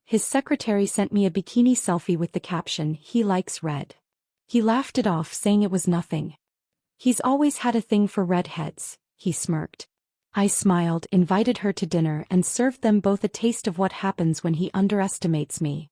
his secretary sent me a bikini selfie with the caption, "He likes red." He laughed it off, saying it was nothing. He's always had a thing for redheads, he smirked. I smiled, invited her to dinner, and served them both a taste of what happens when he underestimates me.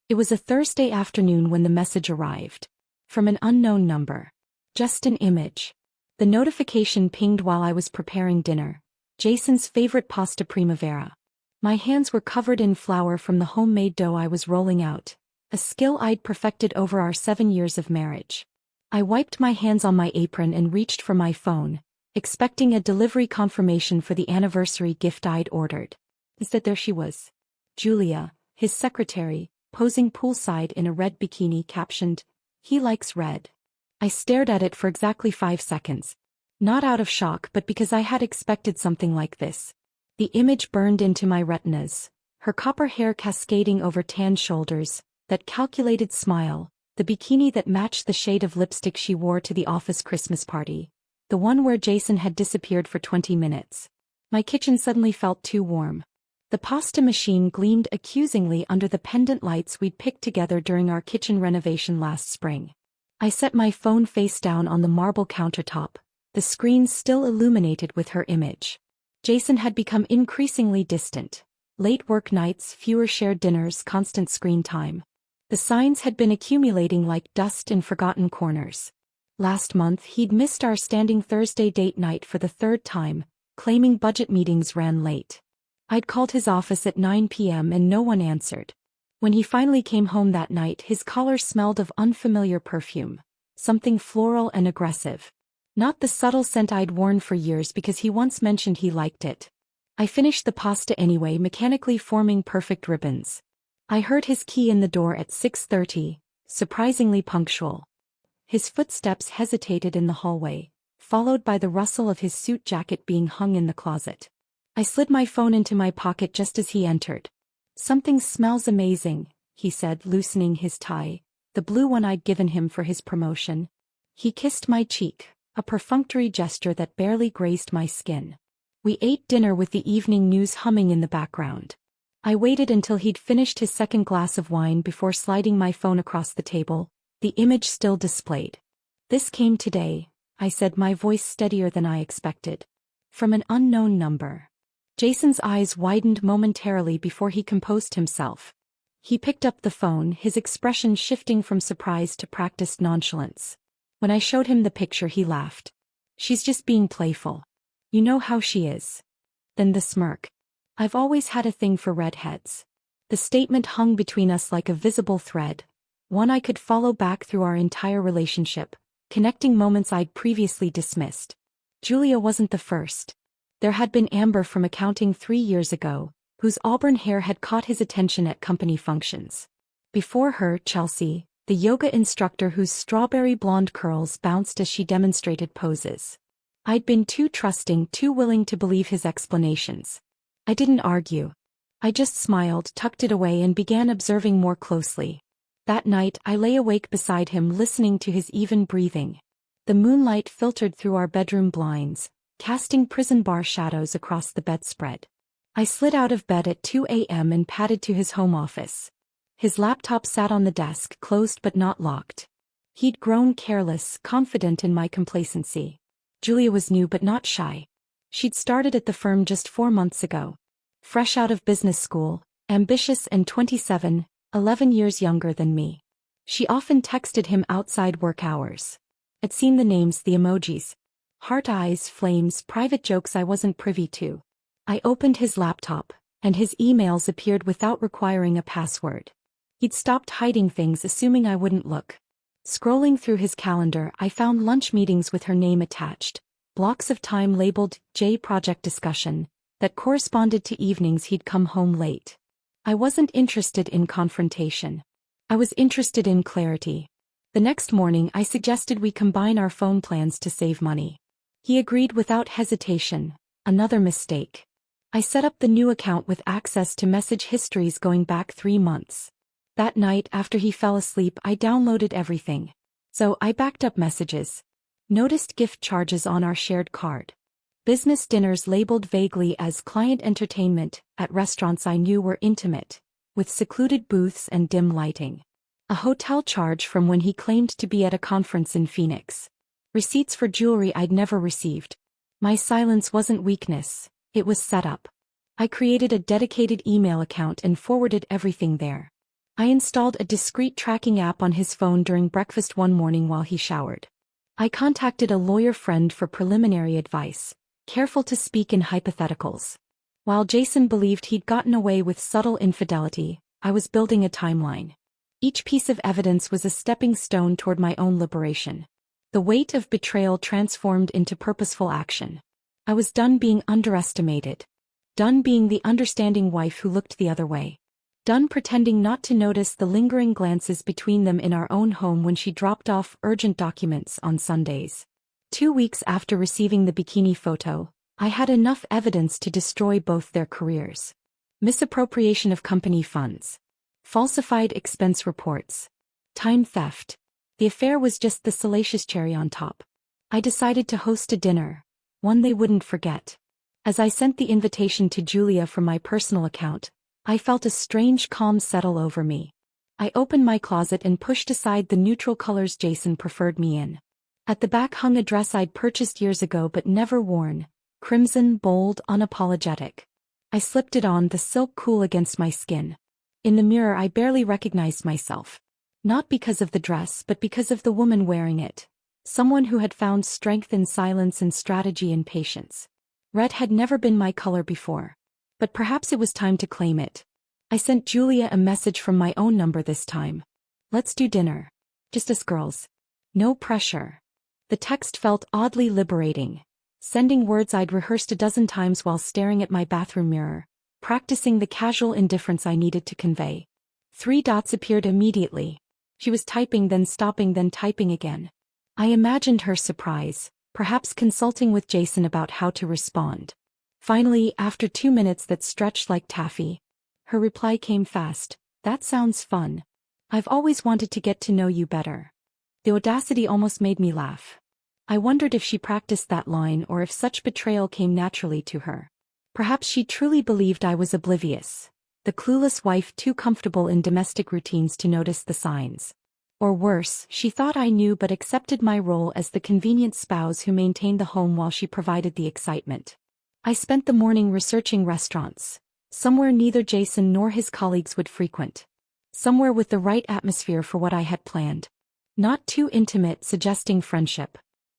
It was a Thursday afternoon when the message arrived. From an unknown number. Just an image. The notification pinged while I was preparing dinner. Jason's favorite pasta primavera. My hands were covered in flour from the homemade dough I was rolling out, a skill I'd perfected over our 7 years of marriage. I wiped my hands on my apron and reached for my phone, expecting a delivery confirmation for the anniversary gift I'd ordered. Instead, there she was. Julia, his secretary, posing poolside in a red bikini captioned, "He likes red." I stared at it for exactly 5 seconds. Not out of shock, but because I had expected something like this. The image burned into my retinas, her copper hair cascading over tan shoulders, that calculated smile, the bikini that matched the shade of lipstick she wore to the office Christmas party, the one where Jason had disappeared for 20 minutes. My kitchen suddenly felt too warm. The pasta machine gleamed accusingly under the pendant lights we'd picked together during our kitchen renovation last spring. I set my phone face down on the marble countertop, the screen still illuminated with her image. Jason had become increasingly distant. Late work nights, fewer shared dinners, constant screen time. The signs had been accumulating like dust in forgotten corners. Last month he'd missed our standing Thursday date night for the 3rd time, claiming budget meetings ran late. I'd called his office at 9 p.m. and no one answered. When he finally came home that night, his collar smelled of unfamiliar perfume. Something floral and aggressive. Not the subtle scent I'd worn for years because he once mentioned he liked it. I finished the pasta anyway, mechanically forming perfect ribbons. I heard his key in the door at 6:30, surprisingly punctual. His footsteps hesitated in the hallway, followed by the rustle of his suit jacket being hung in the closet. I slid my phone into my pocket just as he entered. "Something smells amazing," he said, loosening his tie, the blue one I'd given him for his promotion. He kissed my cheek, a perfunctory gesture that barely grazed my skin. We ate dinner with the evening news humming in the background. I waited until he'd finished his second glass of wine before sliding my phone across the table, the image still displayed. "This came today," I said, my voice steadier than I expected. "From an unknown number." Jason's eyes widened momentarily before he composed himself. He picked up the phone, his expression shifting from surprise to practiced nonchalance. When I showed him the picture, he laughed. "She's just being playful. You know how she is." Then the smirk. "I've always had a thing for redheads." The statement hung between us like a visible thread, one I could follow back through our entire relationship, connecting moments I'd previously dismissed. Julia wasn't the first. There had been Amber from accounting 3 years ago, whose auburn hair had caught his attention at company functions. Before her, Chelsea, the yoga instructor whose strawberry blonde curls bounced as she demonstrated poses. I'd been too trusting, too willing to believe his explanations. I didn't argue. I just smiled, tucked it away, and began observing more closely. That night I lay awake beside him, listening to his even breathing. The moonlight filtered through our bedroom blinds, casting prison bar shadows across the bedspread. I slid out of bed at 2 a.m. and padded to his home office. His laptop sat on the desk, closed but not locked. He'd grown careless, confident in my complacency. Julia was new but not shy. She'd started at the firm just 4 months ago. Fresh out of business school, ambitious and 27, 11 years younger than me. She often texted him outside work hours. I'd seen the names, the emojis. Heart eyes, flames, private jokes I wasn't privy to. I opened his laptop, and his emails appeared without requiring a password. He'd stopped hiding things, assuming I wouldn't look. Scrolling through his calendar, I found lunch meetings with her name attached, blocks of time labeled J project discussion, that corresponded to evenings he'd come home late. I wasn't interested in confrontation. I was interested in clarity. The next morning I suggested we combine our phone plans to save money. He agreed without hesitation. Another mistake. I set up the new account with access to message histories going back 3 months. That night after he fell asleep, I downloaded everything. So I backed up messages. Noticed gift charges on our shared card. Business dinners labeled vaguely as client entertainment at restaurants I knew were intimate, with secluded booths and dim lighting. A hotel charge from when he claimed to be at a conference in Phoenix. Receipts for jewelry I'd never received. My silence wasn't weakness, it was setup. I created a dedicated email account and forwarded everything there. I installed a discreet tracking app on his phone during breakfast one morning while he showered. I contacted a lawyer friend for preliminary advice, careful to speak in hypotheticals. While Jason believed he'd gotten away with subtle infidelity, I was building a timeline. Each piece of evidence was a stepping stone toward my own liberation. The weight of betrayal transformed into purposeful action. I was done being underestimated. Done being the understanding wife who looked the other way. Done pretending not to notice the lingering glances between them in our own home when she dropped off urgent documents on Sundays. 2 weeks after receiving the bikini photo, I had enough evidence to destroy both their careers. Misappropriation of company funds. Falsified expense reports. Time theft. The affair was just the salacious cherry on top. I decided to host a dinner, one they wouldn't forget. As I sent the invitation to Julia from my personal account, I felt a strange calm settle over me. I opened my closet and pushed aside the neutral colors Jason preferred me in. At the back hung a dress I'd purchased years ago but never worn, crimson, bold, unapologetic. I slipped it on, the silk cool against my skin. In the mirror I barely recognized myself. Not because of the dress but because of the woman wearing it. Someone who had found strength in silence and strategy and patience. Red had never been my color before. But perhaps it was time to claim it. I sent Julia a message from my own number this time. Let's do dinner. Just us girls. No pressure. The text felt oddly liberating. Sending words I'd rehearsed a dozen times while staring at my bathroom mirror, practicing the casual indifference I needed to convey. 3 dots appeared immediately. She was typing, then stopping, then typing again. I imagined her surprise, perhaps consulting with Jason about how to respond. Finally, after 2 minutes that stretched like taffy, her reply came fast. That sounds fun. I've always wanted to get to know you better. The audacity almost made me laugh. I wondered if she practiced that line or if such betrayal came naturally to her. Perhaps she truly believed I was oblivious, the clueless wife too comfortable in domestic routines to notice the signs. Or worse, she thought I knew but accepted my role as the convenient spouse who maintained the home while she provided the excitement. I spent the morning researching restaurants, somewhere neither Jason nor his colleagues would frequent. Somewhere with the right atmosphere for what I had planned. Not too intimate, suggesting friendship.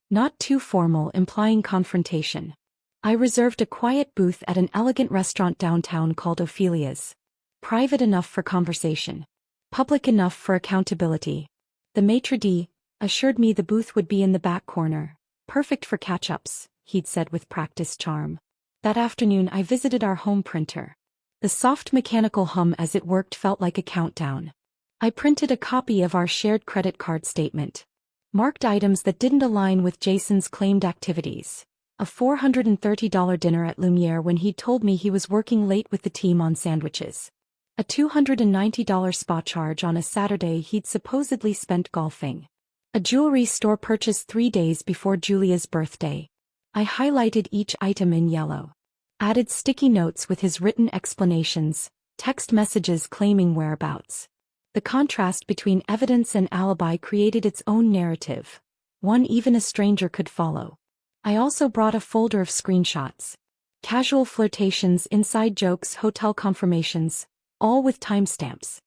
Not too formal, implying confrontation. I reserved a quiet booth at an elegant restaurant downtown called Ophelia's. Private enough for conversation. Public enough for accountability. The maitre d' assured me the booth would be in the back corner. Perfect for catch-ups, he'd said with practiced charm. That afternoon I visited our home printer. The soft mechanical hum as it worked felt like a countdown. I printed a copy of our shared credit card statement. Marked items that didn't align with Jason's claimed activities. A $430 dinner at Lumiere when he told me he was working late with the team on sandwiches. A $290 spa charge on a Saturday he'd supposedly spent golfing. A jewelry store purchase 3 days before Julia's birthday. I highlighted each item in yellow. Added sticky notes with his written explanations, text messages claiming whereabouts. The contrast between evidence and alibi created its own narrative, one even a stranger could follow. I also brought a folder of screenshots. Casual flirtations, inside jokes, hotel confirmations, all with timestamps.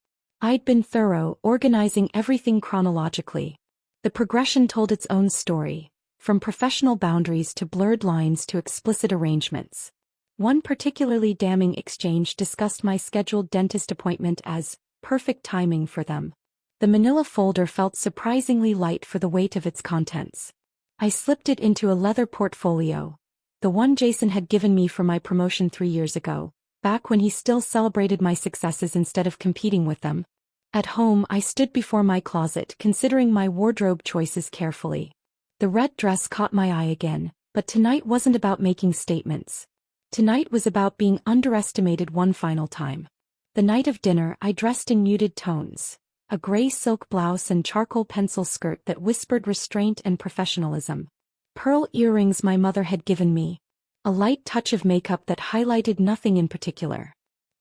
I'd been thorough, organizing everything chronologically. The progression told its own story, from professional boundaries to blurred lines to explicit arrangements. One particularly damning exchange discussed my scheduled dentist appointment as perfect timing for them. The manila folder felt surprisingly light for the weight of its contents. I slipped it into a leather portfolio, the one Jason had given me for my promotion 3 years ago, back when he still celebrated my successes instead of competing with them. At home, I stood before my closet, considering my wardrobe choices carefully. The red dress caught my eye again, but tonight wasn't about making statements. Tonight was about being underestimated one final time. The night of dinner, I dressed in muted tones. A gray silk blouse and charcoal pencil skirt that whispered restraint and professionalism. Pearl earrings my mother had given me. A light touch of makeup that highlighted nothing in particular.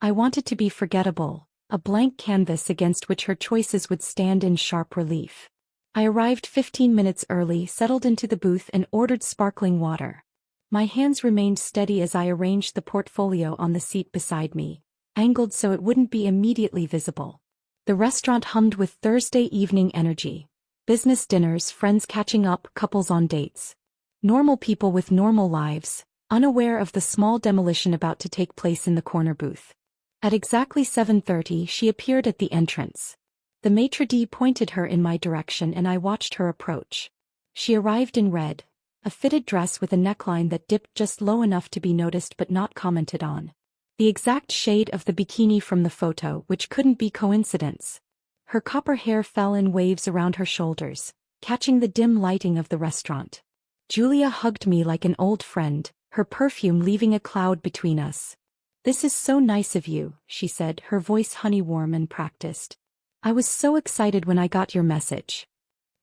I wanted to be forgettable, a blank canvas against which her choices would stand in sharp relief. I arrived 15 minutes early, settled into the booth and ordered sparkling water. My hands remained steady as I arranged the portfolio on the seat beside me, angled so it wouldn't be immediately visible. The restaurant hummed with Thursday evening energy. Business dinners, friends catching up, couples on dates. Normal people with normal lives, unaware of the small demolition about to take place in the corner booth. At exactly 7:30 she appeared at the entrance. The maitre d' pointed her in my direction and I watched her approach. She arrived in red, a fitted dress with a neckline that dipped just low enough to be noticed but not commented on. The exact shade of the bikini from the photo, which couldn't be coincidence. Her copper hair fell in waves around her shoulders, catching the dim lighting of the restaurant. Julia hugged me like an old friend, her perfume leaving a cloud between us. "This is so nice of you," she said, her voice honey-warm and practiced. "I was so excited when I got your message."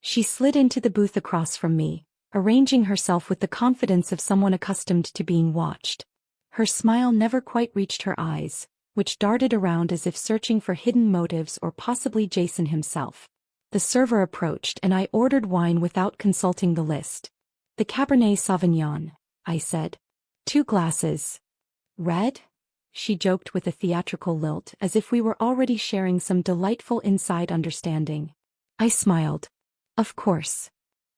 She slid into the booth across from me, arranging herself with the confidence of someone accustomed to being watched. Her smile never quite reached her eyes, which darted around as if searching for hidden motives or possibly Jason himself. The server approached and I ordered wine without consulting the list. "The Cabernet Sauvignon," I said. "2 glasses." "Red?" she joked with a theatrical lilt, as if we were already sharing some delightful inside understanding. I smiled. Of course.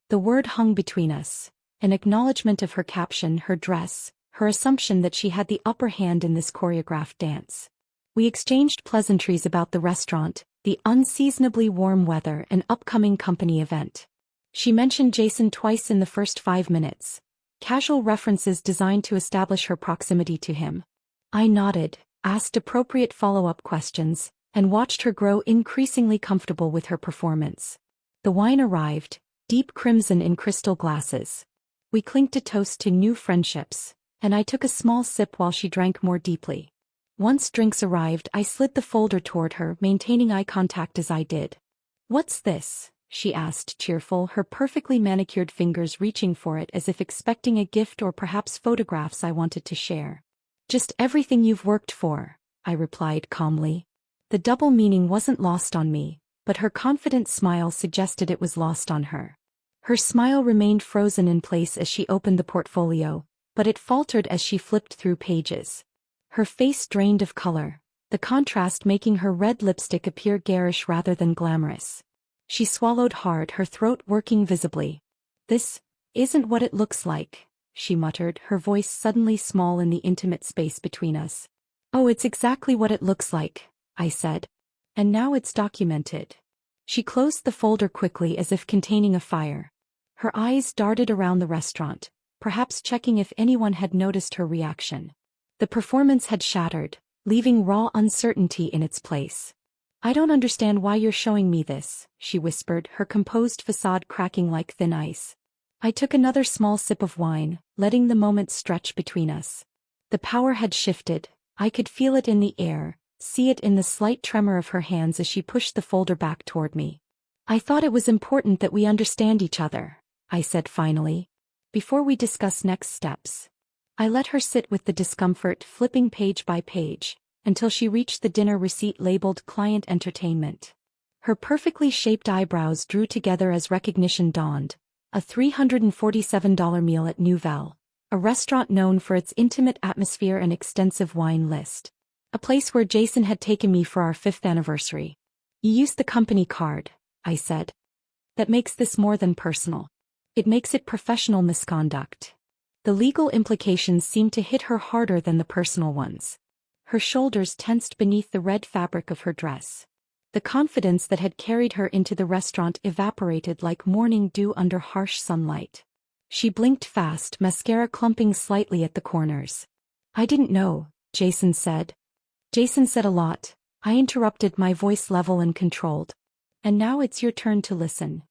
The word hung between us, an acknowledgement of her caption, her dress, her assumption that she had the upper hand in this choreographed dance. We exchanged pleasantries about the restaurant, the unseasonably warm weather and upcoming company event. She mentioned Jason twice in the first 5 minutes, casual references designed to establish her proximity to him. I nodded, asked appropriate follow-up questions, and watched her grow increasingly comfortable with her performance. The wine arrived, deep crimson in crystal glasses. We clinked a toast to new friendships, and I took a small sip while she drank more deeply. Once drinks arrived, I slid the folder toward her, maintaining eye contact as I did. "What's this?" she asked, cheerful, her perfectly manicured fingers reaching for it as if expecting a gift or perhaps photographs I wanted to share. "Just everything you've worked for," I replied calmly. The double meaning wasn't lost on me, but her confident smile suggested it was lost on her. Her smile remained frozen in place as she opened the portfolio, but it faltered as she flipped through pages. Her face drained of color, the contrast making her red lipstick appear garish rather than glamorous. She swallowed hard, her throat working visibly. "This isn't what it looks like," she muttered, her voice suddenly small in the intimate space between us. "Oh, it's exactly what it looks like," I said. "And now it's documented." She closed the folder quickly as if containing a fire. Her eyes darted around the restaurant, perhaps checking if anyone had noticed her reaction. The performance had shattered, leaving raw uncertainty in its place. "I don't understand why you're showing me this," she whispered, her composed facade cracking like thin ice. I took another small sip of wine, letting the moment stretch between us. The power had shifted, I could feel it in the air, see it in the slight tremor of her hands as she pushed the folder back toward me. "I thought it was important that we understand each other," I said finally, "before we discuss next steps." I let her sit with the discomfort, flipping page by page, until she reached the dinner receipt labeled Client Entertainment. Her perfectly shaped eyebrows drew together as recognition dawned. A $347 meal at Nouvelle, a restaurant known for its intimate atmosphere and extensive wine list. A place where Jason had taken me for our 5th anniversary. "You used the company card," I said. "That makes this more than personal. It makes it professional misconduct." The legal implications seemed to hit her harder than the personal ones. Her shoulders tensed beneath the red fabric of her dress. The confidence that had carried her into the restaurant evaporated like morning dew under harsh sunlight. She blinked fast, mascara clumping slightly at the corners. "I didn't know," Jason said. "Jason said a lot," I interrupted, my voice level and controlled. "And now it's your turn to listen."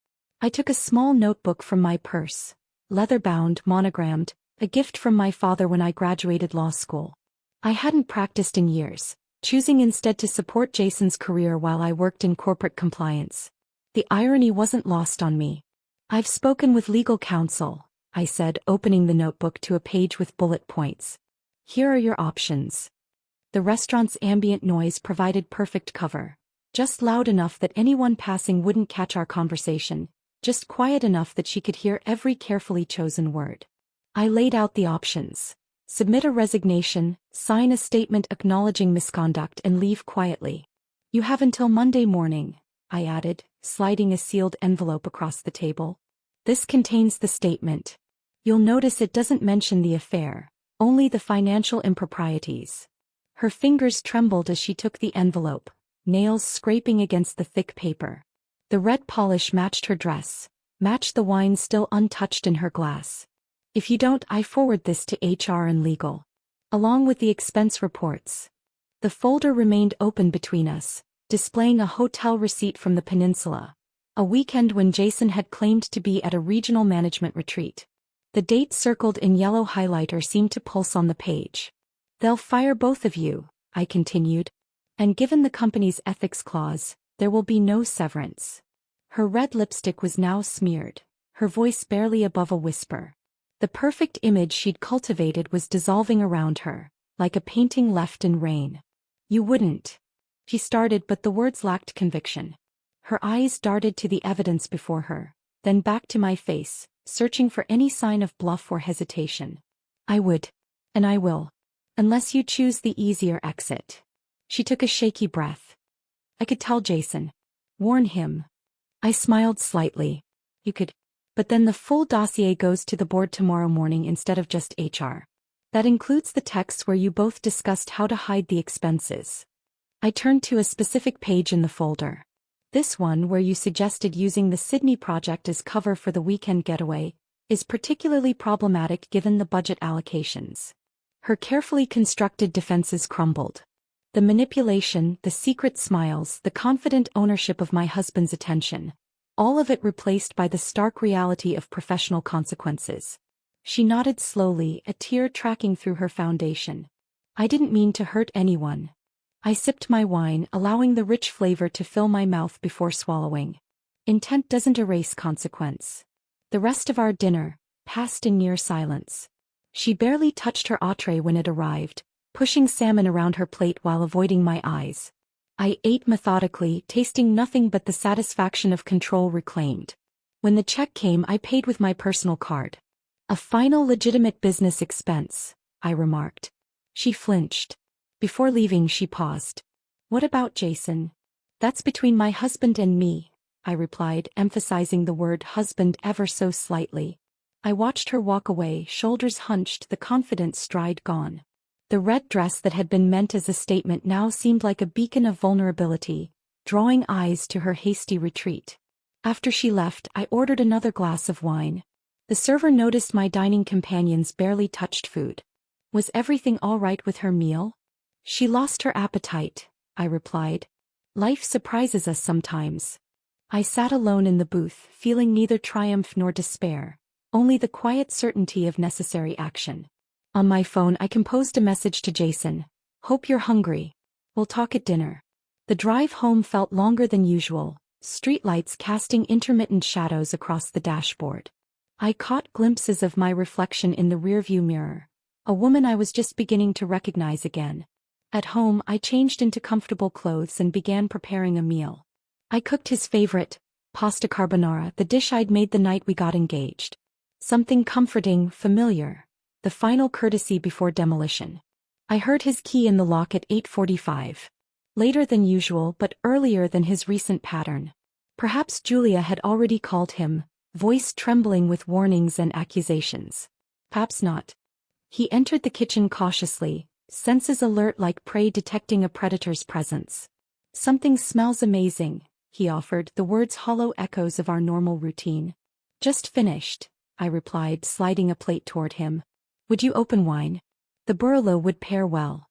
I took a small notebook from my purse, leather-bound, monogrammed, a gift from my father when I graduated law school. I hadn't practiced in years, choosing instead to support Jason's career while I worked in corporate compliance. The irony wasn't lost on me. "I've spoken with legal counsel," I said, opening the notebook to a page with bullet points. "Here are your options. The restaurant's ambient noise provided perfect cover. Just loud enough that anyone passing wouldn't catch our conversation, just quiet enough that she could hear every carefully chosen word. I laid out the options. Submit a resignation, sign a statement acknowledging misconduct and leave quietly. You have until Monday morning, I added, sliding a sealed envelope across the table. This contains the statement. You'll notice it doesn't mention the affair, only the financial improprieties. Her fingers trembled as she took the envelope, nails scraping against the thick paper. The red polish matched her dress, matched the wine still untouched in her glass. If you don't, I forward this to HR and legal. Along with the expense reports. The folder remained open between us, displaying a hotel receipt from the peninsula. A weekend when Jason had claimed to be at a regional management retreat. The date circled in yellow highlighter seemed to pulse on the page. They'll fire both of you, I continued. And given the company's ethics clause, there will be no severance. Her red lipstick was now smeared, her voice barely above a whisper. The perfect image she'd cultivated was dissolving around her, like a painting left in rain. You wouldn't. She started, but the words lacked conviction. Her eyes darted to the evidence before her, then back to my face, searching for any sign of bluff or hesitation. I would. And I will. Unless you choose the easier exit. She took a shaky breath. I could tell Jason. Warn him. I smiled slightly. You could. But then the full dossier goes to the board tomorrow morning instead of just HR. That includes the texts where you both discussed how to hide the expenses. I turned to a specific page in the folder. This one, where you suggested using the Sydney project as cover for the weekend getaway, is particularly problematic given the budget allocations. Her carefully constructed defenses crumbled. The manipulation, the secret smiles, the confident ownership of my husband's attention. All of it replaced by the stark reality of professional consequences. She nodded slowly, a tear tracking through her foundation. I didn't mean to hurt anyone. I sipped my wine, allowing the rich flavor to fill my mouth before swallowing. Intent doesn't erase consequence. The rest of our dinner passed in near silence. She barely touched her entree when it arrived, pushing salmon around her plate while avoiding my eyes. I ate methodically, tasting nothing but the satisfaction of control reclaimed. When the check came, I paid with my personal card. A final legitimate business expense, I remarked. She flinched. Before leaving, she paused. What about Jason? That's between my husband and me, I replied, emphasizing the word husband ever so slightly. I watched her walk away, shoulders hunched, the confident stride gone. The red dress that had been meant as a statement now seemed like a beacon of vulnerability, drawing eyes to her hasty retreat. After she left, I ordered another glass of wine. The server noticed my dining companions barely touched food. Was everything all right with her meal? She lost her appetite, I replied. Life surprises us sometimes. I sat alone in the booth, feeling neither triumph nor despair, only the quiet certainty of necessary action. On my phone, I composed a message to Jason. Hope you're hungry. We'll talk at dinner. The drive home felt longer than usual, streetlights casting intermittent shadows across the dashboard. I caught glimpses of my reflection in the rearview mirror, a woman I was just beginning to recognize again. At home, I changed into comfortable clothes and began preparing a meal. I cooked his favorite, pasta carbonara, the dish I'd made the night we got engaged. Something comforting, familiar. The final courtesy before demolition. I heard his key in the lock at 8:45. Later than usual, but earlier than his recent pattern. Perhaps Julia had already called him, voice trembling with warnings and accusations. Perhaps not. He entered the kitchen cautiously, senses alert like prey detecting a predator's presence. Something smells amazing, he offered, the words hollow echoes of our normal routine. Just finished, I replied, sliding a plate toward him. Would you open wine? The Burlo would pair well.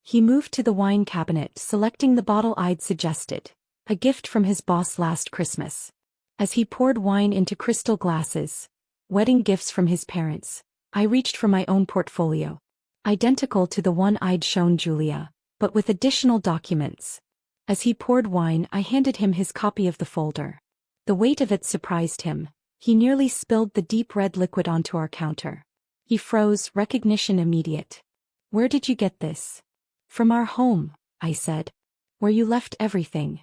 He moved to the wine cabinet, selecting the bottle I'd suggested, a gift from his boss last Christmas. As he poured wine into crystal glasses, wedding gifts from his parents, I reached for my own portfolio. Identical to the one I'd shown Julia, but with additional documents. As he poured wine, I handed him his copy of the folder. The weight of it surprised him. He nearly spilled the deep red liquid onto our counter. He froze, recognition immediate. Where did you get this? From our home, I said. Where you left everything.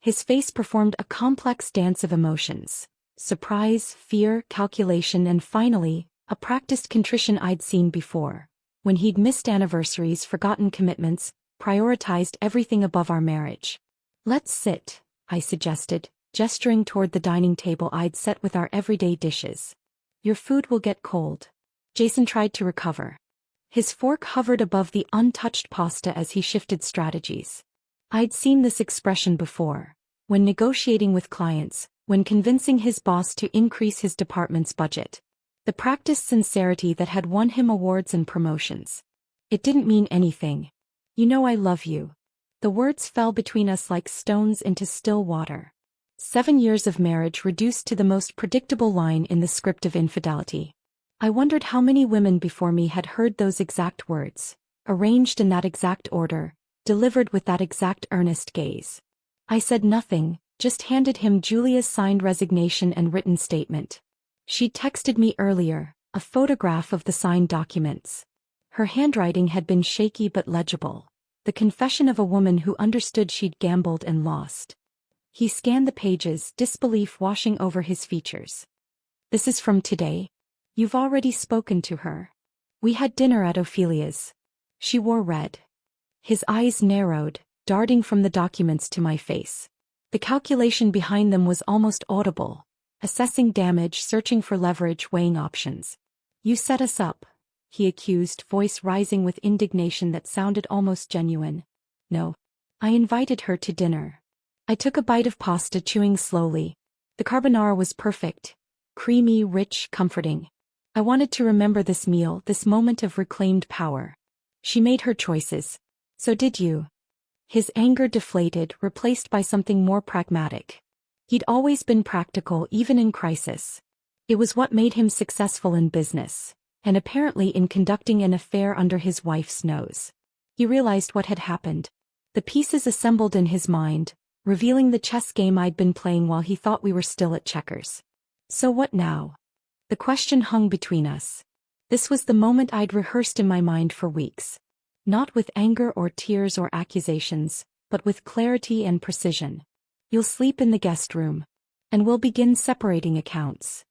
His face performed a complex dance of emotions. Surprise, fear, calculation, and finally, a practiced contrition I'd seen before. When he'd missed anniversaries, forgotten commitments, prioritized everything above our marriage. Let's sit, I suggested, gesturing toward the dining table I'd set with our everyday dishes. Your food will get cold. Jason tried to recover. His fork hovered above the untouched pasta as he shifted strategies. I'd seen this expression before. When negotiating with clients, when convincing his boss to increase his department's budget. The practiced sincerity that had won him awards and promotions. It didn't mean anything. You know I love you. The words fell between us like stones into still water. 7 years of marriage reduced to the most predictable line in the script of infidelity. I wondered how many women before me had heard those exact words, arranged in that exact order, delivered with that exact earnest gaze. I said nothing, just handed him Julia's signed resignation and written statement. She'd texted me earlier, a photograph of the signed documents. Her handwriting had been shaky but legible, the confession of a woman who understood she'd gambled and lost. He scanned the pages, disbelief washing over his features. This is from today? You've already spoken to her. We had dinner at Ophelia's. She wore red. His eyes narrowed, darting from the documents to my face. The calculation behind them was almost audible. Assessing damage, searching for leverage, weighing options. You set us up, he accused, voice rising with indignation that sounded almost genuine. No. I invited her to dinner. I took a bite of pasta, chewing slowly. The carbonara was perfect. Creamy, rich, comforting. I wanted to remember this meal, this moment of reclaimed power. She made her choices. So did you. His anger deflated, replaced by something more pragmatic. He'd always been practical even in crisis. It was what made him successful in business, and apparently in conducting an affair under his wife's nose. He realized what had happened. The pieces assembled in his mind, revealing the chess game I'd been playing while he thought we were still at checkers. So what now? The question hung between us. This was the moment I'd rehearsed in my mind for weeks. Not with anger or tears or accusations, but with clarity and precision. You'll sleep in the guest room. And we'll begin separating accounts.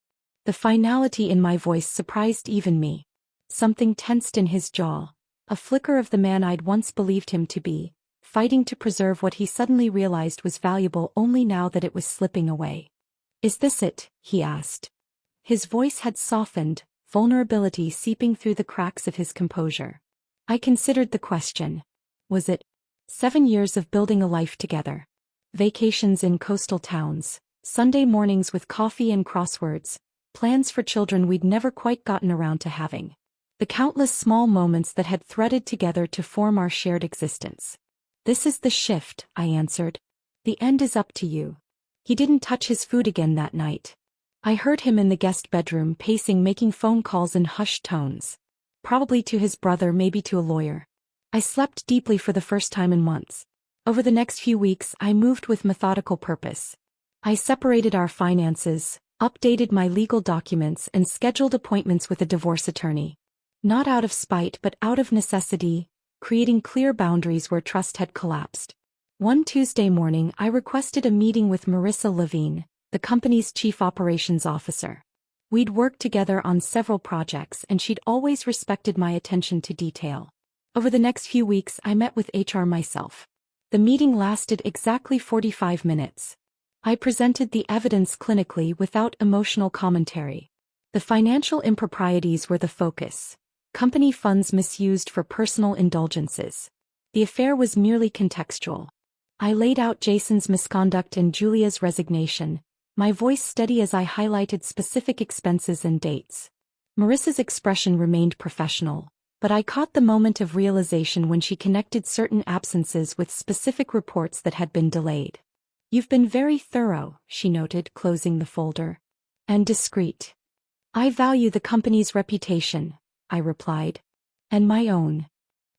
The finality in my voice surprised even me. Something tensed in his jaw, a flicker of the man I'd once believed him to be, fighting to preserve what he suddenly realized was valuable only now that it was slipping away. Is this it? He asked. His voice had softened, vulnerability seeping through the cracks of his composure. I considered the question. Was it? 7 years of building a life together. Vacations in coastal towns, Sunday mornings with coffee and crosswords, plans for children we'd never quite gotten around to having. The countless small moments that had threaded together to form our shared existence. This is the shift, I answered. The end is up to you. He didn't touch his food again that night. I heard him in the guest bedroom pacing, making phone calls in hushed tones. Probably to his brother, maybe to a lawyer. I slept deeply for the first time in months. Over the next few weeks, I moved with methodical purpose. I separated our finances, updated my legal documents, and scheduled appointments with a divorce attorney. Not out of spite but out of necessity, creating clear boundaries where trust had collapsed. One Tuesday morning, I requested a meeting with Marissa Levine, the company's chief operations officer. We'd worked together on several projects and she'd always respected my attention to detail. Over the next few weeks, I met with HR myself. The meeting lasted exactly 45 minutes. I presented the evidence clinically without emotional commentary. The financial improprieties were the focus. Company funds misused for personal indulgences. The affair was merely contextual. I laid out Jason's misconduct and Julia's resignation, my voice steady as I highlighted specific expenses and dates. Marissa's expression remained professional, but I caught the moment of realization when she connected certain absences with specific reports that had been delayed. You've been very thorough, she noted, closing the folder. And discreet. I value the company's reputation, I replied. And my own.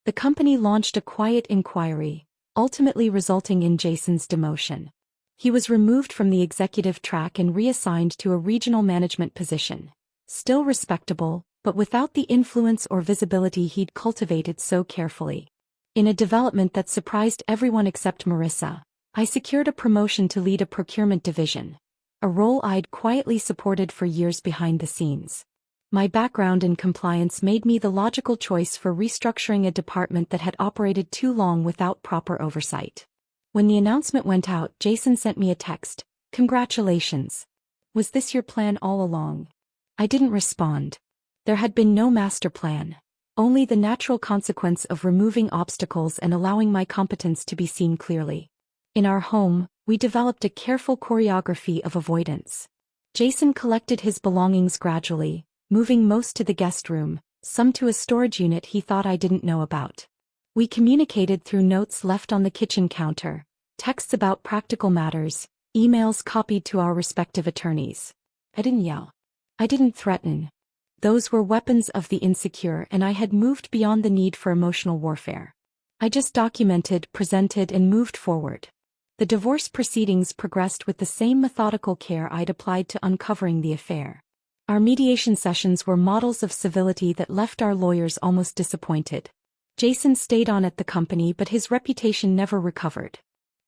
The company launched a quiet inquiry, ultimately resulting in Jason's demotion. He was removed from the executive track and reassigned to a regional management position. Still respectable, but without the influence or visibility he'd cultivated so carefully. In a development that surprised everyone except Marissa, I secured a promotion to lead a procurement division, a role I'd quietly supported for years behind the scenes. My background in compliance made me the logical choice for restructuring a department that had operated too long without proper oversight. When the announcement went out, Jason sent me a text. "Congratulations. Was this your plan all along?" I didn't respond. There had been no master plan, only the natural consequence of removing obstacles and allowing my competence to be seen clearly. In our home, we developed a careful choreography of avoidance. Jason collected his belongings gradually, moving most to the guest room, some to a storage unit he thought I didn't know about. We communicated through notes left on the kitchen counter, texts about practical matters, emails copied to our respective attorneys. I didn't yell. I didn't threaten. Those were weapons of the insecure, and I had moved beyond the need for emotional warfare. I just documented, presented, and moved forward. The divorce proceedings progressed with the same methodical care I'd applied to uncovering the affair. Our mediation sessions were models of civility that left our lawyers almost disappointed. Jason stayed on at the company, but his reputation never recovered.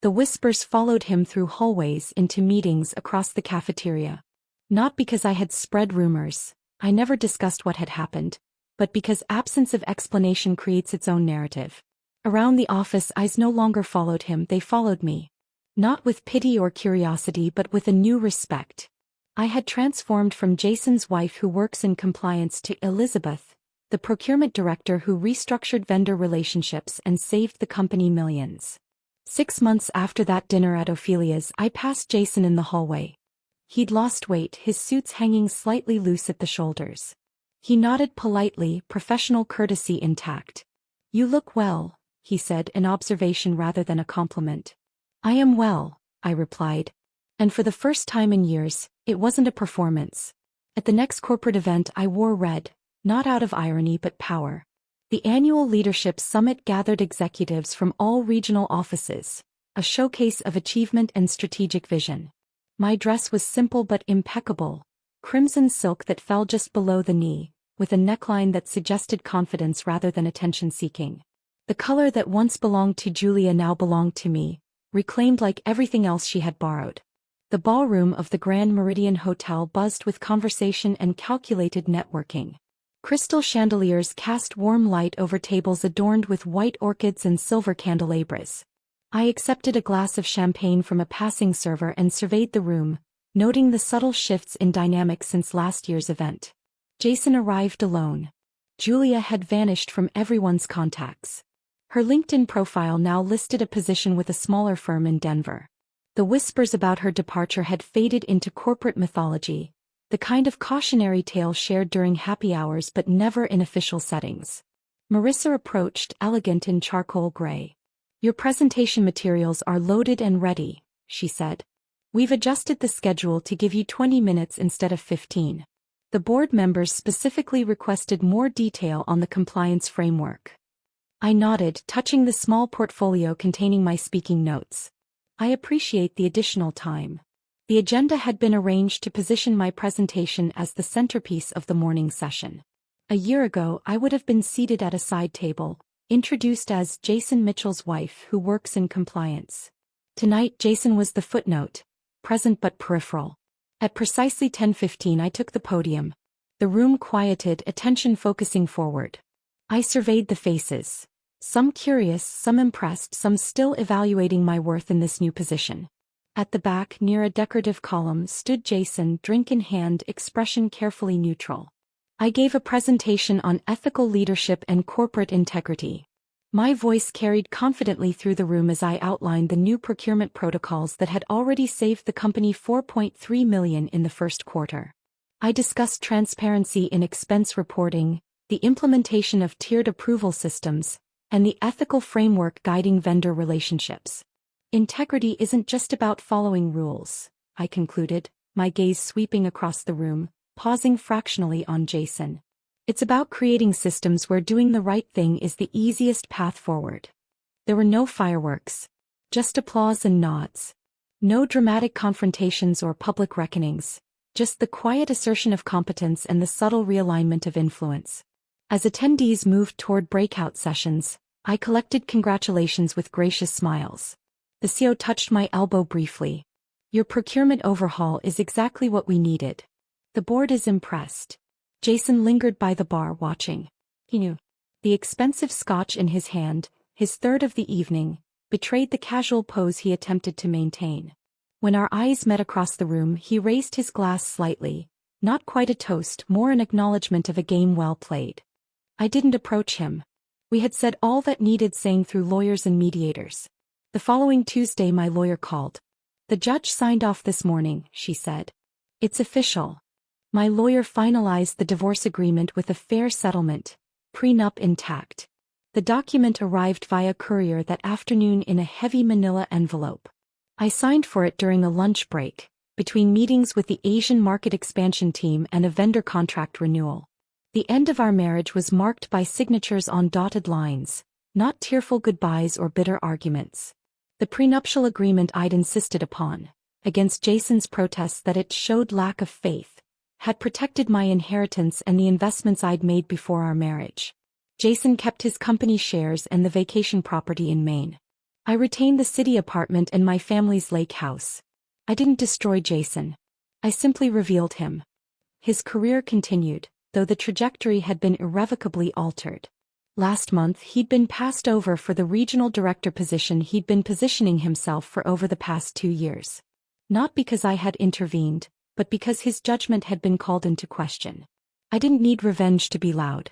The whispers followed him through hallways into meetings across the cafeteria. Not because I had spread rumors, I never discussed what had happened, but because absence of explanation creates its own narrative. Around the office, eyes no longer followed him, they followed me. Not with pity or curiosity, but with a new respect. I had transformed from Jason's wife who works in compliance to Elizabeth, the procurement director who restructured vendor relationships and saved the company millions. 6 months after that dinner at Ophelia's, I passed Jason in the hallway. He'd lost weight, his suits hanging slightly loose at the shoulders. He nodded politely, professional courtesy intact. "You look well," he said, an observation rather than a compliment. "I am well," I replied. And for the first time in years, it wasn't a performance. At the next corporate event, I wore red, not out of irony but power. The annual leadership summit gathered executives from all regional offices, a showcase of achievement and strategic vision. My dress was simple but impeccable, crimson silk that fell just below the knee, with a neckline that suggested confidence rather than attention-seeking. The color that once belonged to Julia now belonged to me, reclaimed like everything else she had borrowed. The ballroom of the Grand Meridian Hotel buzzed with conversation and calculated networking. Crystal chandeliers cast warm light over tables adorned with white orchids and silver candelabras. I accepted a glass of champagne from a passing server and surveyed the room, noting the subtle shifts in dynamics since last year's event. Jason arrived alone. Julia had vanished from everyone's contacts. Her LinkedIn profile now listed a position with a smaller firm in Denver. The whispers about her departure had faded into corporate mythology, the kind of cautionary tale shared during happy hours but never in official settings. Marissa approached, elegant in charcoal gray. "Your presentation materials are loaded and ready," she said. "We've adjusted the schedule to give you 20 minutes instead of 15. The board members specifically requested more detail on the compliance framework." I nodded, touching the small portfolio containing my speaking notes. "I appreciate the additional time." The agenda had been arranged to position my presentation as the centerpiece of the morning session. A year ago, I would have been seated at a side table, introduced as Jason Mitchell's wife who works in compliance. Tonight, Jason was the footnote, present but peripheral. At precisely 10:15, I took the podium. The room quieted, attention focusing forward. I surveyed the faces. Some curious, some impressed, some still evaluating my worth in this new position. At the back, near a decorative column, stood Jason, drink in hand, expression carefully neutral. I gave a presentation on ethical leadership and corporate integrity. My voice carried confidently through the room as I outlined the new procurement protocols that had already saved the company $4.3 million in the first quarter. I discussed transparency in expense reporting, the implementation of tiered approval systems, and the ethical framework guiding vendor relationships. Integrity isn't just about following rules, I concluded, my gaze sweeping across the room, pausing fractionally on Jason. It's about creating systems where doing the right thing is the easiest path forward. There were no fireworks, just applause and nods. No dramatic confrontations or public reckonings, just the quiet assertion of competence and the subtle realignment of influence. As attendees moved toward breakout sessions, I collected congratulations with gracious smiles. The CEO touched my elbow briefly. Your procurement overhaul is exactly what we needed. The board is impressed. Jason lingered by the bar watching. He knew. The expensive scotch in his hand, his third of the evening, betrayed the casual pose he attempted to maintain. When our eyes met across the room, he raised his glass slightly, not quite a toast, more an acknowledgement of a game well played. I didn't approach him. We had said all that needed saying through lawyers and mediators. The following Tuesday my lawyer called. The judge signed off this morning, she said. It's official. My lawyer finalized the divorce agreement with a fair settlement, prenup intact. The document arrived via courier that afternoon in a heavy manila envelope. I signed for it during a lunch break, between meetings with the Asian market expansion team and a vendor contract renewal. The end of our marriage was marked by signatures on dotted lines, not tearful goodbyes or bitter arguments. The prenuptial agreement I'd insisted upon, against Jason's protests that it showed lack of faith, had protected my inheritance and the investments I'd made before our marriage. Jason kept his company shares and the vacation property in Maine. I retained the city apartment and my family's lake house. I didn't destroy Jason. I simply revealed him. His career continued, though the trajectory had been irrevocably altered. Last month he'd been passed over for the regional director position he'd been positioning himself for over the past 2 years. Not because I had intervened, but because his judgment had been called into question. I didn't need revenge to be loud.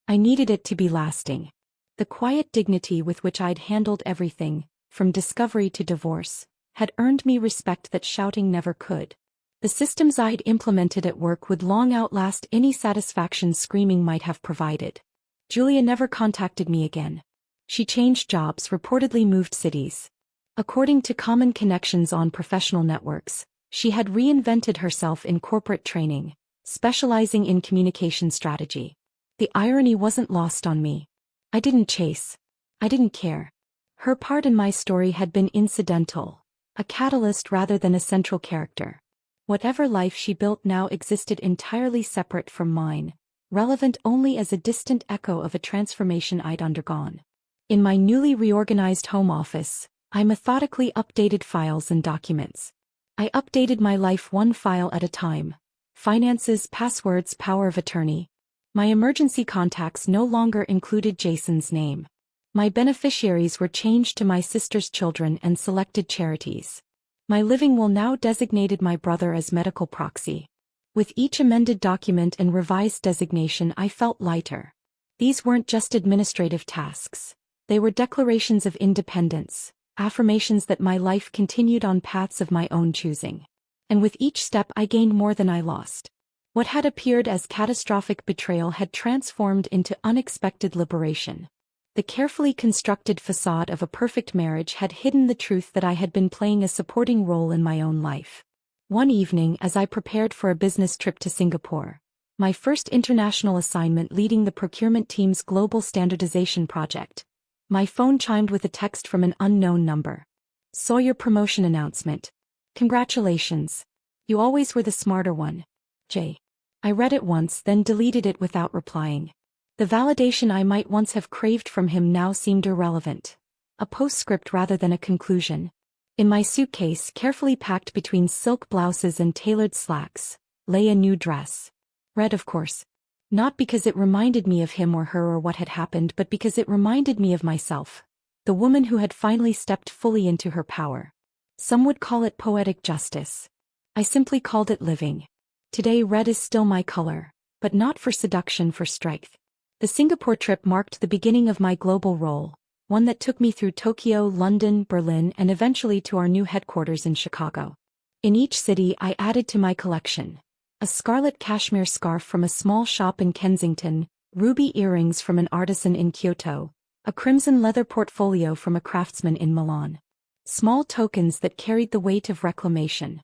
I needed it to be lasting. The quiet dignity with which I'd handled everything, from discovery to divorce, had earned me respect that shouting never could. The systems I'd implemented at work would long outlast any satisfaction screaming might have provided. Julia never contacted me again. She changed jobs, reportedly moved cities. According to common connections on professional networks, she had reinvented herself in corporate training, specializing in communication strategy. The irony wasn't lost on me. I didn't chase. I didn't care. Her part in my story had been incidental, a catalyst rather than a central character. Whatever life she built now existed entirely separate from mine, relevant only as a distant echo of a transformation I'd undergone. In my newly reorganized home office, I methodically updated files and documents. I updated my life one file at a time. Finances, passwords, power of attorney. My emergency contacts no longer included Jason's name. My beneficiaries were changed to my sister's children and selected charities. My living will now designated my brother as medical proxy. With each amended document and revised designation I felt lighter. These weren't just administrative tasks. They were declarations of independence, affirmations that my life continued on paths of my own choosing. And with each step I gained more than I lost. What had appeared as catastrophic betrayal had transformed into unexpected liberation. The carefully constructed facade of a perfect marriage had hidden the truth that I had been playing a supporting role in my own life. One evening, as I prepared for a business trip to Singapore, my first international assignment leading the procurement team's global standardization project, my phone chimed with a text from an unknown number. Saw your promotion announcement. Congratulations. You always were the smarter one. J. I read it once, then deleted it without replying. The validation I might once have craved from him now seemed irrelevant. A postscript rather than a conclusion. In my suitcase, carefully packed between silk blouses and tailored slacks, lay a new dress. Red, of course. Not because it reminded me of him or her or what had happened, but because it reminded me of myself, the woman who had finally stepped fully into her power. Some would call it poetic justice. I simply called it living. Today red is still my color, but not for seduction, for strength. The Singapore trip marked the beginning of my global role, one that took me through Tokyo, London, Berlin, and eventually to our new headquarters in Chicago. In each city I added to my collection. A scarlet cashmere scarf from a small shop in Kensington, ruby earrings from an artisan in Kyoto, a crimson leather portfolio from a craftsman in Milan. Small tokens that carried the weight of reclamation.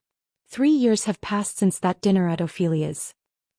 3 years have passed since that dinner at Ophelia's.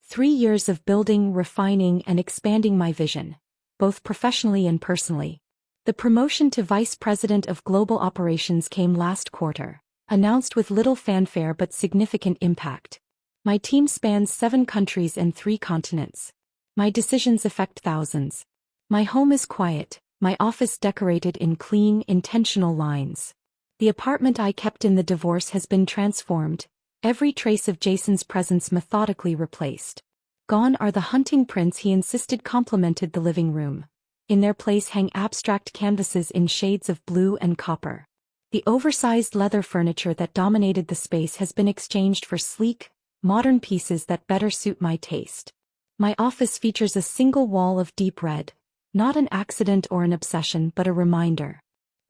3 years of building, refining, and expanding my vision, both professionally and personally. The promotion to Vice President of Global Operations came last quarter, announced with little fanfare but significant impact. My team spans 7 countries and 3 continents. My decisions affect thousands. My home is quiet, My office decorated in clean, intentional lines. The apartment I kept in the divorce has been transformed, every trace of Jason's presence methodically replaced. Gone are the hunting prints he insisted complemented the living room. In their place hang abstract canvases in shades of blue and copper. The oversized leather furniture that dominated the space has been exchanged for sleek, modern pieces that better suit my taste. My office features a single wall of deep red, not an accident or an obsession but a reminder.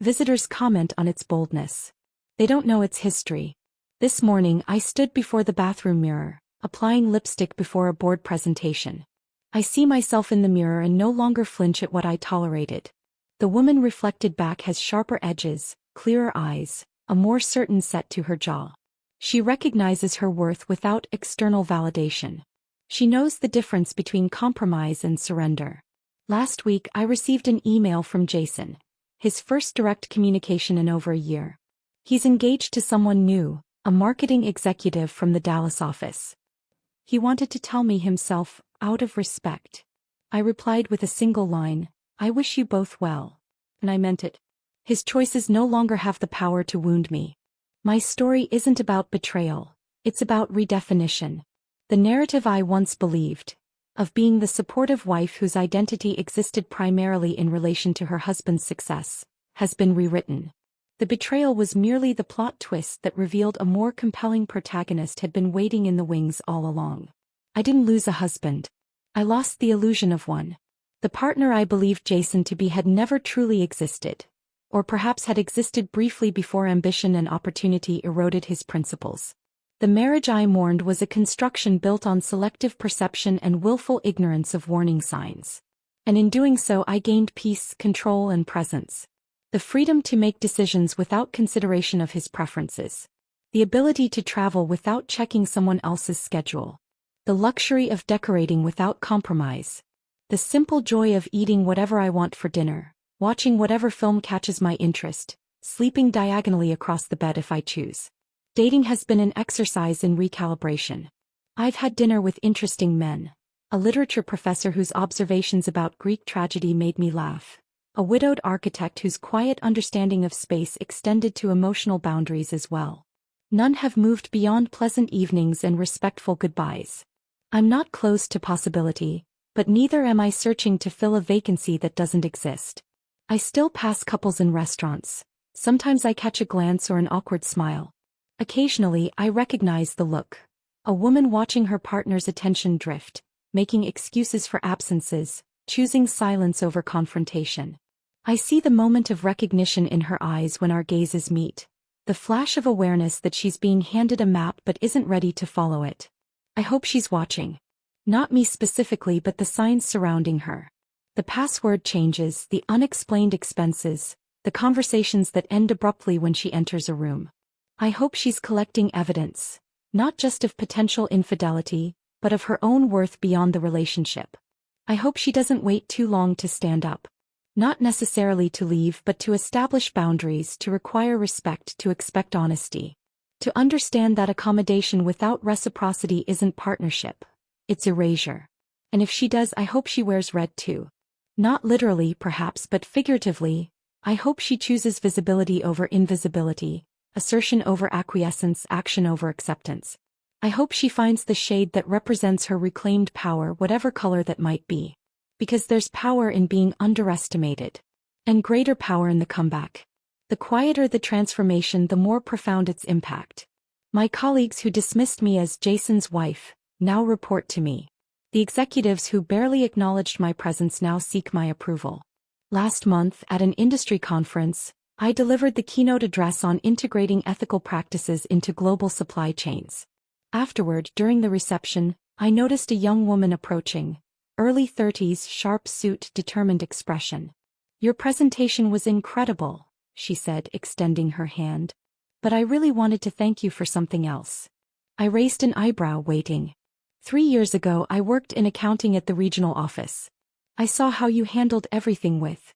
Visitors comment on its boldness. They don't know its history. This morning I stood before the bathroom mirror, applying lipstick before a board presentation. I see myself in the mirror and no longer flinch at what I tolerated. The woman reflected back has sharper edges, clearer eyes, a more certain set to her jaw. She recognizes her worth without external validation. She knows the difference between compromise and surrender. Last week I received an email from Jason. His first direct communication in over a year. He's engaged to someone new, a marketing executive from the Dallas office. He wanted to tell me himself, out of respect. I replied with a single line, "I wish you both well." And I meant it. His choices no longer have the power to wound me. My story isn't about betrayal, it's about redefinition. The narrative I once believed, of being the supportive wife whose identity existed primarily in relation to her husband's success, has been rewritten. The betrayal was merely the plot twist that revealed a more compelling protagonist had been waiting in the wings all along. I didn't lose a husband. I lost the illusion of one. The partner I believed Jason to be had never truly existed, or perhaps had existed briefly before ambition and opportunity eroded his principles. The marriage I mourned was a construction built on selective perception and willful ignorance of warning signs. And in doing so I gained peace, control and presence. The freedom to make decisions without consideration of his preferences. The ability to travel without checking someone else's schedule. The luxury of decorating without compromise. The simple joy of eating whatever I want for dinner, watching whatever film catches my interest, sleeping diagonally across the bed if I choose. Dating has been an exercise in recalibration. I've had dinner with interesting men. A literature professor whose observations about Greek tragedy made me laugh. A widowed architect whose quiet understanding of space extended to emotional boundaries as well. None have moved beyond pleasant evenings and respectful goodbyes. I'm not closed to possibility, but neither am I searching to fill a vacancy that doesn't exist. I still pass couples in restaurants. Sometimes I catch a glance or an awkward smile. Occasionally I recognize the look. A woman watching her partner's attention drift, making excuses for absences, choosing silence over confrontation. I see the moment of recognition in her eyes when our gazes meet. The flash of awareness that she's being handed a map but isn't ready to follow it. I hope she's watching. Not me specifically but the signs surrounding her. The password changes, the unexplained expenses, the conversations that end abruptly when she enters a room. I hope she's collecting evidence, not just of potential infidelity, but of her own worth beyond the relationship. I hope she doesn't wait too long to stand up. Not necessarily to leave but to establish boundaries, to require respect, to expect honesty. To understand that accommodation without reciprocity isn't partnership, it's erasure. And if she does, I hope she wears red too. Not literally perhaps but figuratively, I hope she chooses visibility over invisibility. Assertion over acquiescence, action over acceptance. I hope she finds the shade that represents her reclaimed power, whatever color that might be. Because there's power in being underestimated. And greater power in the comeback. The quieter the transformation, the more profound its impact. My colleagues who dismissed me as Jason's wife, now report to me. The executives who barely acknowledged my presence now seek my approval. Last month, at an industry conference, I delivered the keynote address on integrating ethical practices into global supply chains. Afterward, during the reception, I noticed a young woman approaching. Early 30s, sharp suit, determined expression. "Your presentation was incredible," she said, extending her hand. "But I really wanted to thank you for something else." I raised an eyebrow, waiting. 3 years ago I worked in accounting at the regional office. I saw how you handled everything with.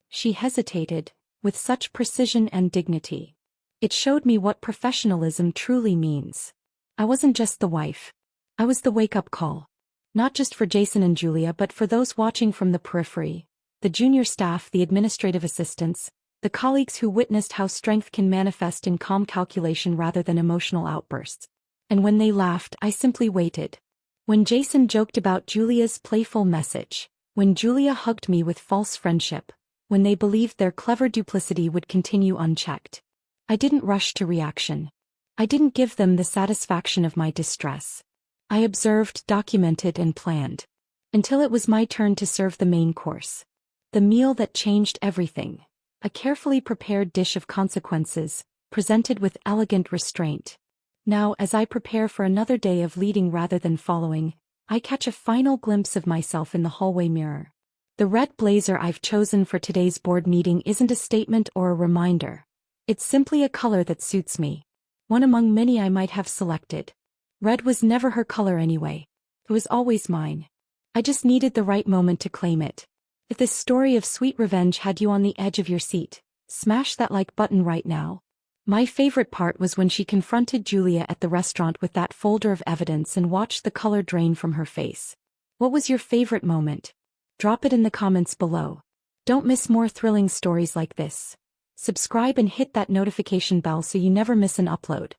She hesitated. With such precision and dignity. It showed me what professionalism truly means. I wasn't just the wife. I was the wake-up call. Not just for Jason and Julia but for those watching from the periphery. the junior staff, the administrative assistants, the colleagues who witnessed how strength can manifest in calm calculation rather than emotional outbursts. And when they laughed, I simply waited. When Jason joked about Julia's playful message, when Julia hugged me with false friendship, when they believed their clever duplicity would continue unchecked, I didn't rush to reaction. I didn't give them the satisfaction of my distress. I observed, documented, and planned. Until it was my turn to serve the main course. The meal that changed everything. A carefully prepared dish of consequences, presented with elegant restraint. Now, as I prepare for another day of leading rather than following, I catch a final glimpse of myself in the hallway mirror. The red blazer I've chosen for today's board meeting isn't a statement or a reminder. It's simply a color that suits me. One among many I might have selected. Red was never her color anyway. It was always mine. I just needed the right moment to claim it. If this story of sweet revenge had you on the edge of your seat, smash that like button right now. My favorite part was when she confronted Julia at the restaurant with that folder of evidence and watched the color drain from her face. What was your favorite moment? Drop it in the comments below. Don't miss more thrilling stories like this. Subscribe and hit that notification bell so you never miss an upload.